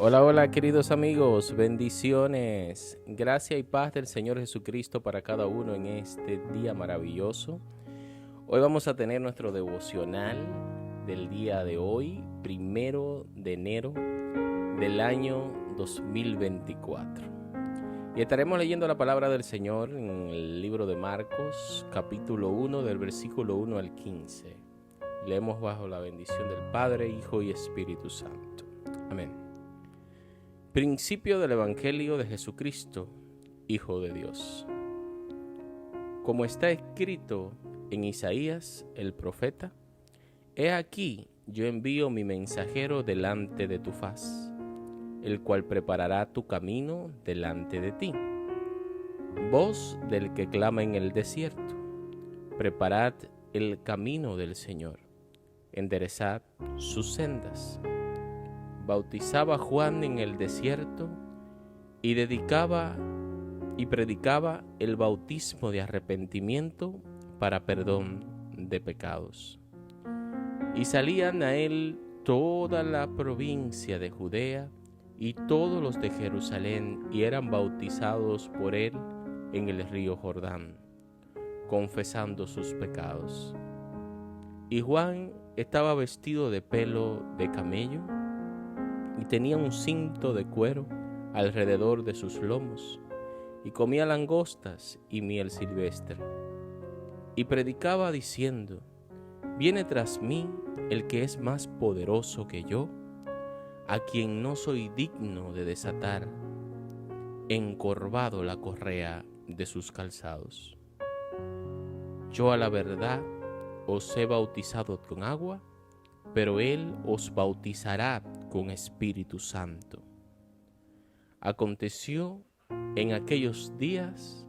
Hola, hola queridos amigos, bendiciones, gracia y paz del Señor Jesucristo para cada uno en este día maravilloso. Hoy vamos a tener nuestro devocional del día de hoy, 1 de enero del año 2024. Y estaremos leyendo la palabra del Señor en el libro de Marcos, capítulo 1, del versículo 1 al 15. Leemos bajo la bendición del Padre, Hijo y Espíritu Santo. Amén. Principio del Evangelio de Jesucristo, Hijo de Dios. Como está escrito en Isaías el profeta, he aquí yo envío mi mensajero delante de tu faz, el cual preparará tu camino delante de ti. Voz del que clama en el desierto, preparad el camino del Señor, enderezad sus sendas. Bautizaba Juan en el desierto y predicaba el bautismo de arrepentimiento para perdón de pecados. Y salían a él toda la provincia de Judea y todos los de Jerusalén, y eran bautizados por él en el río Jordán, confesando sus pecados. Y Juan estaba vestido de pelo de camello y tenía un cinto de cuero alrededor de sus lomos, y comía langostas y miel silvestre. Y predicaba diciendo: viene tras mí el que es más poderoso que yo, a quien no soy digno de desatar encorvado la correa de sus calzados. Yo a la verdad os he bautizado con agua, pero él os bautizará con Espíritu Santo. Aconteció en aquellos días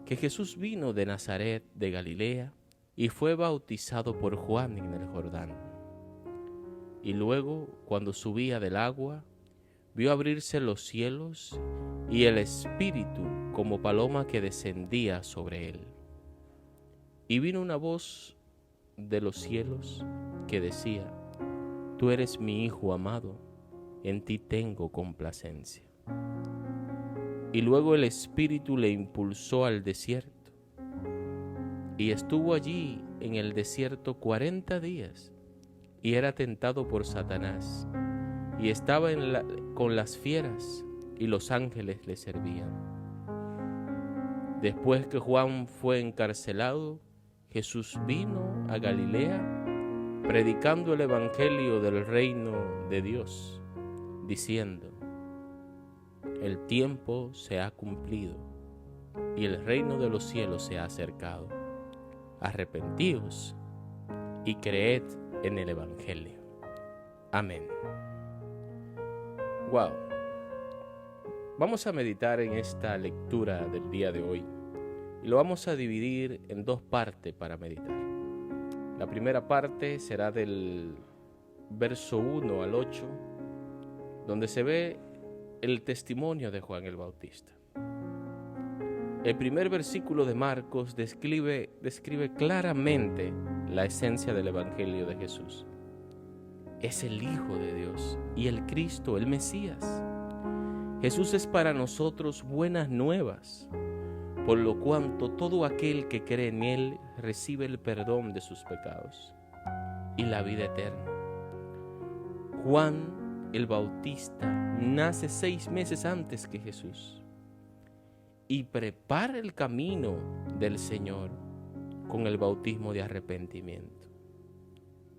que Jesús vino de Nazaret de Galilea y fue bautizado por Juan en el Jordán. Y luego, cuando subía del agua, vio abrirse los cielos y el Espíritu como paloma que descendía sobre él. Y vino una voz de los cielos que decía: tú eres mi Hijo amado, en ti tengo complacencia. Y luego el Espíritu le impulsó al desierto, y estuvo allí en el desierto 40 días, y era tentado por Satanás, y estaba con las fieras, y los ángeles le servían. Después que Juan fue encarcelado, Jesús vino a Galilea, predicando el evangelio del reino de Dios, diciendo: el tiempo se ha cumplido y el reino de los cielos se ha acercado. Arrepentíos y creed en el evangelio. Amén. Wow. Vamos a meditar en esta lectura del día de hoy y lo vamos a dividir en dos partes para meditar. La primera parte será del verso 1 al 8, donde se ve el testimonio de Juan el Bautista. El primer versículo de Marcos describe claramente la esencia del Evangelio de Jesús. Es el Hijo de Dios y el Cristo, el Mesías. Jesús es para nosotros buenas nuevas, por lo cuanto todo aquel que cree en Él recibe el perdón de sus pecados y la vida eterna. Juan el Bautista nace 6 meses antes que Jesús y prepara el camino del Señor con el bautismo de arrepentimiento,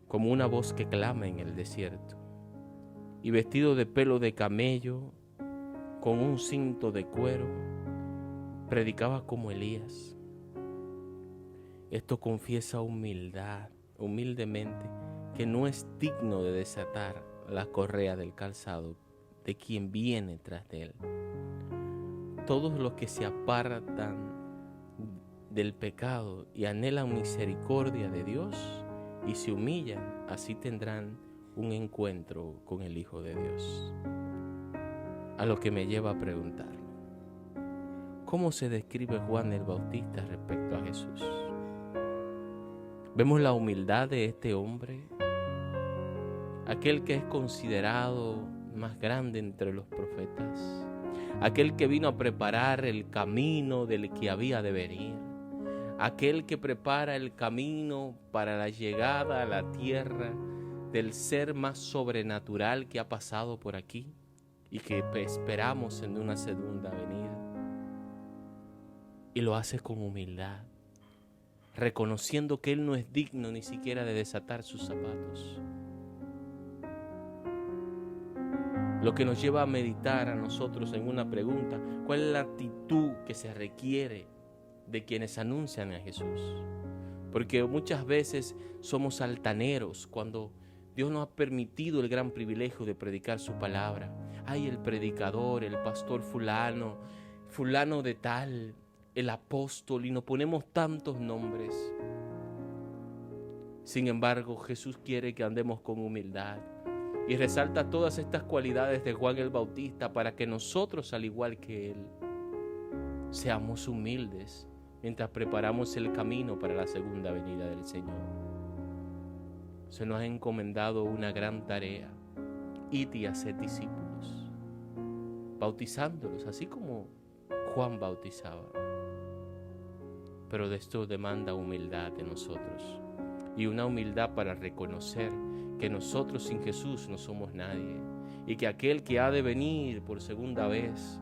como una voz que clama en el desierto, y vestido de pelo de camello, con un cinto de cuero, predicaba como Elías. Esto confiesa humildemente, que no es digno de desatar la correa del calzado de quien viene tras de él. Todos los que se apartan del pecado y anhelan misericordia de Dios y se humillan, así tendrán un encuentro con el Hijo de Dios. A lo que me lleva a preguntar: ¿cómo se describe Juan el Bautista respecto a Jesús? Vemos la humildad de este hombre, aquel que es considerado más grande entre los profetas, aquel que vino a preparar el camino del que había de venir, aquel que prepara el camino para la llegada a la tierra del ser más sobrenatural que ha pasado por aquí y que esperamos en una segunda venida. Y lo hace con humildad, reconociendo que Él no es digno ni siquiera de desatar sus zapatos. Lo que nos lleva a meditar a nosotros en una pregunta: ¿cuál es la actitud que se requiere de quienes anuncian a Jesús? Porque muchas veces somos altaneros cuando Dios nos ha permitido el gran privilegio de predicar su palabra. Ay, el predicador, el pastor fulano, fulano de tal, el apóstol, y nos ponemos tantos nombres. Sin embargo, Jesús quiere que andemos con humildad y resalta todas estas cualidades de Juan el Bautista para que nosotros, al igual que Él, seamos humildes mientras preparamos el camino para la segunda venida del Señor. Se nos ha encomendado una gran tarea: id y haced discípulos, bautizándolos, así como Juan bautizaba. Pero de esto demanda humildad de nosotros, y una humildad para reconocer que nosotros sin Jesús no somos nadie, y que aquel que ha de venir por segunda vez,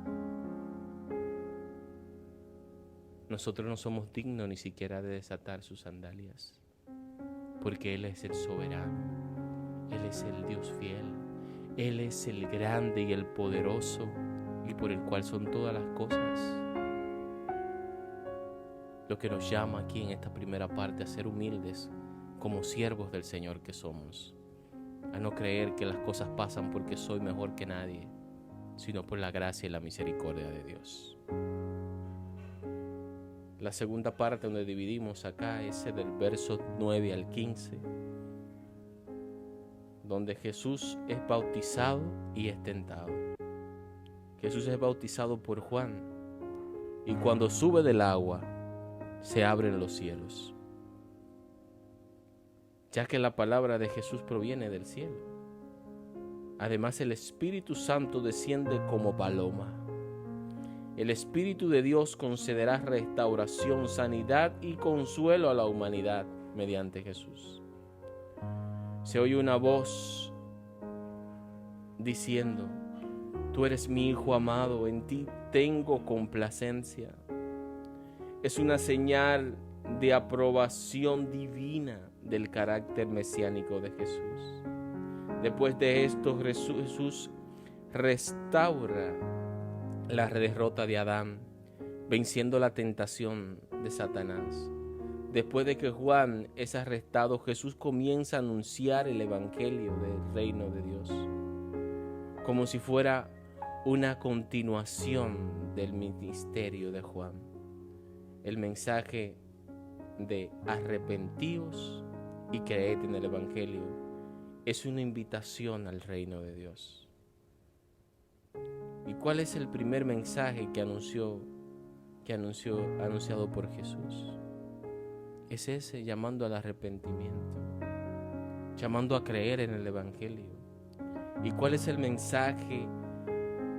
nosotros no somos dignos ni siquiera de desatar sus sandalias, porque Él es el soberano, Él es el Dios fiel, Él es el grande y el poderoso, y por el cual son todas las cosas. Lo que nos llama aquí en esta primera parte a ser humildes como siervos del Señor que somos, a no creer que las cosas pasan porque soy mejor que nadie, sino por la gracia y la misericordia de Dios. La segunda parte donde dividimos acá es del verso 9 al 15, donde Jesús es bautizado y es tentado. Jesús es bautizado por Juan, y cuando sube del agua se abren los cielos, ya que la palabra de Jesús proviene del cielo. Además, el Espíritu Santo desciende como paloma. El Espíritu de Dios concederá restauración, sanidad y consuelo a la humanidad mediante Jesús. Se oye una voz diciendo: tú eres mi Hijo amado, en ti tengo complacencia. Es una señal de aprobación divina del carácter mesiánico de Jesús. Después de esto, Jesús restaura la derrota de Adán, venciendo la tentación de Satanás. Después de que Juan es arrestado, Jesús comienza a anunciar el evangelio del reino de Dios, como si fuera una continuación del ministerio de Juan. El mensaje de arrepentíos y creed en el evangelio es una invitación al reino de Dios. ¿Y cuál es el primer mensaje anunciado por Jesús? Es ese, llamando al arrepentimiento, llamando a creer en el evangelio. ¿Y cuál es el mensaje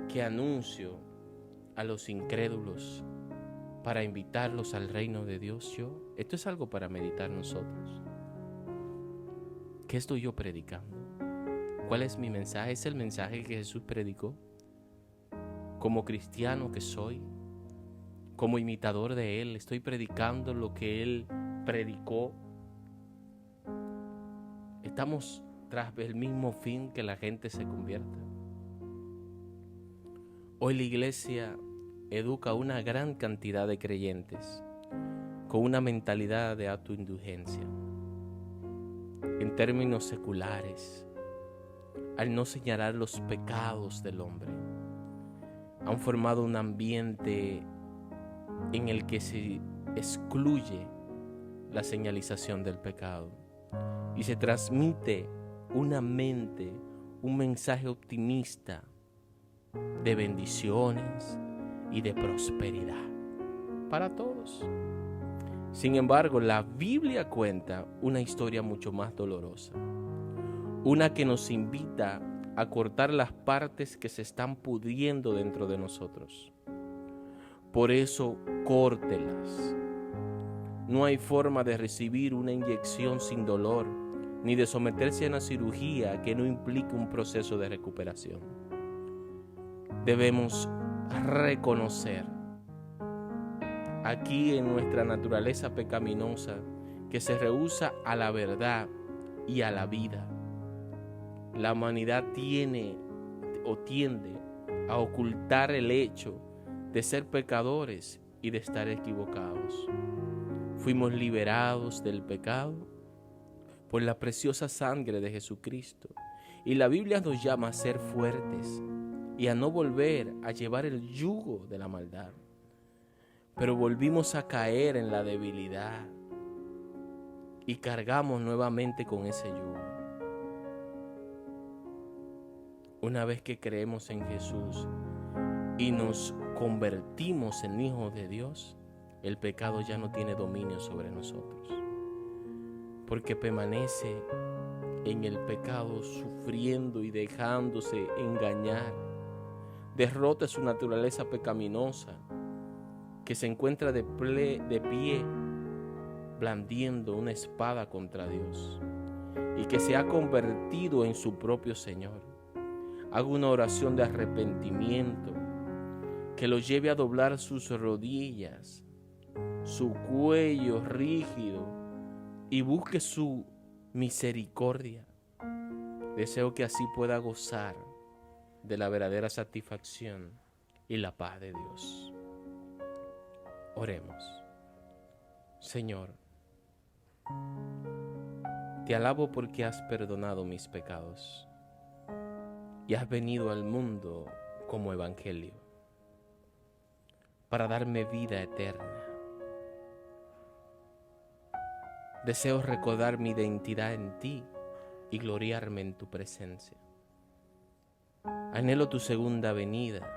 que anuncio a los incrédulos para invitarlos al reino de Dios? Esto es algo para meditar nosotros. ¿Qué estoy yo predicando? ¿Cuál es mi mensaje? ¿Es el mensaje que Jesús predicó? Como cristiano que soy, como imitador de Él, ¿estoy predicando lo que Él predicó? ¿Estamos tras el mismo fin, que la gente se convierta? Hoy la iglesia educa a una gran cantidad de creyentes con una mentalidad de autoindulgencia. En términos seculares, al no señalar los pecados del hombre, han formado un ambiente en el que se excluye la señalización del pecado y se transmite un mensaje optimista de bendiciones y de prosperidad para todos. Sin embargo, la Biblia cuenta una historia mucho más dolorosa, una que nos invita a cortar las partes que se están pudriendo dentro de nosotros. Por eso, córtelas. No hay forma de recibir una inyección sin dolor, ni de someterse a una cirugía que no implique un proceso de recuperación. Debemos reconocer aquí en nuestra naturaleza pecaminosa que se rehúsa a la verdad y a la vida. La humanidad tiende a ocultar el hecho de ser pecadores y de estar equivocados. Fuimos liberados del pecado por la preciosa sangre de Jesucristo. Y la Biblia nos llama a ser fuertes y a no volver a llevar el yugo de la maldad. Pero volvimos a caer en la debilidad y cargamos nuevamente con ese yugo. Una vez que creemos en Jesús y nos convertimos en hijos de Dios, el pecado ya no tiene dominio sobre nosotros, porque permanece en el pecado sufriendo y dejándose engañar. Derrota su naturaleza pecaminosa, que se encuentra de pie, blandiendo una espada contra Dios, y que se ha convertido en su propio Señor. Haga una oración de arrepentimiento que lo lleve a doblar sus rodillas, su cuello rígido, y busque su misericordia. Deseo que así pueda gozar de la verdadera satisfacción y la paz de Dios. Oremos. Señor, te alabo porque has perdonado mis pecados y has venido al mundo como evangelio para darme vida eterna. Deseo recordar mi identidad en ti y gloriarme en tu presencia. Anhelo tu segunda venida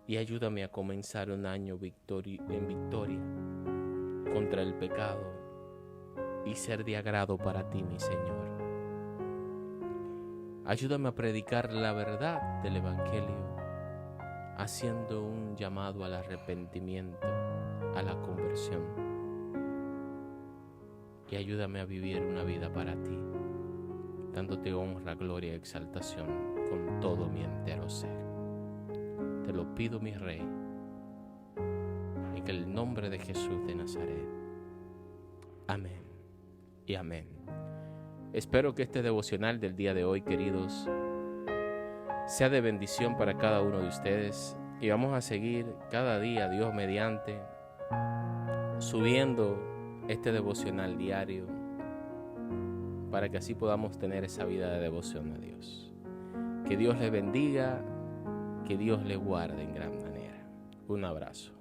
y ayúdame a comenzar un año en victoria contra el pecado y ser de agrado para ti, mi Señor. Ayúdame a predicar la verdad del Evangelio, haciendo un llamado al arrepentimiento, a la conversión. Y ayúdame a vivir una vida para ti, dándote honra, gloria y exaltación con todo mi entero ser. Te lo pido, mi Rey, en el nombre de Jesús de Nazaret. Amén y amén. Espero que este devocional del día de hoy, queridos, sea de bendición para cada uno de ustedes. Y vamos a seguir cada día, Dios mediante, subiendo este devocional diario para que así podamos tener esa vida de devoción a Dios. Que Dios les bendiga, que Dios les guarde en gran manera. Un abrazo.